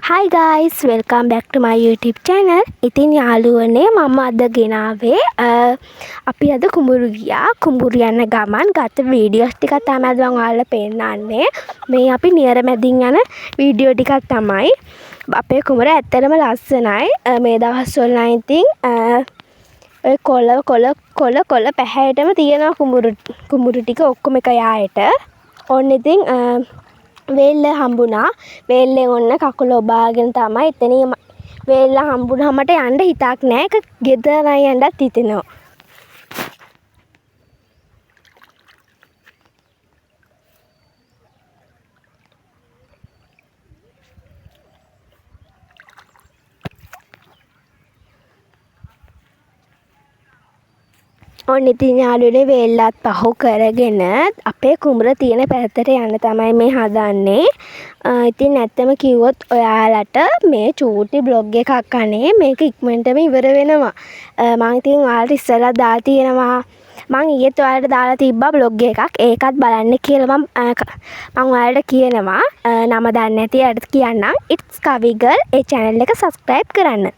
Hi guys, welcome back to my YouTube channel. ඉතින් යාළුවනේ මම අද ගෙනාවේ අපි අද කුඹුරු ගියා. කුඹුරු යන ගමන් ගත වීඩියෝස් ටිකක් තමයි අද මම ඔයාලට පෙන්නන්නේ. මේ අපි නියර මැදින් යන වීඩියෝ ටිකක් තමයි. අපේ කුඹුර ඇත්තටම ලස්සනයි. මේ දවස්වල නම් ඉතින් ඔය කොළ පැහැයටම තියෙනවා කුඹුරු ටික ඔක්කොම එක යායට. ඕන්න ඉතින් වේල්ල හම්බුණා. වේල්ලෙන් ඔන්න කකුල ඔබාගෙන තමයි එතනින් වේල්ල හම්බුනහම මට යන්න හිතක් නෑ. ඒක ගෙදර යන්නත් හිතෙනවා. ඔන්න ඉතින් යාළුවනේ වේල්ලත් පහු කරගෙන අපේ කුඹුර තියෙන පැත්තට යන්න තමයි මේ හදන්නේ. ඉතින් ඇත්තම කිව්වොත් ඔයාලට මේ චූටි බ්ලොග් එකක් අනේ මේක ඉක්මනටම ඉවර වෙනවා. මම ඉතින් ඔයාලට ඉස්සෙල්ලා දාලා තියෙනවා. මම ඊයේත් ඔයාලට දාලා තිබ්බා බ්ලොග් එකක්. ඒකත් බලන්න කියලා මම ඔයාලට කියනවා. නම දන්නේ නැති අයට කියන්නම්. It's Kavi Girl. A channel එක subscribe කරන්න.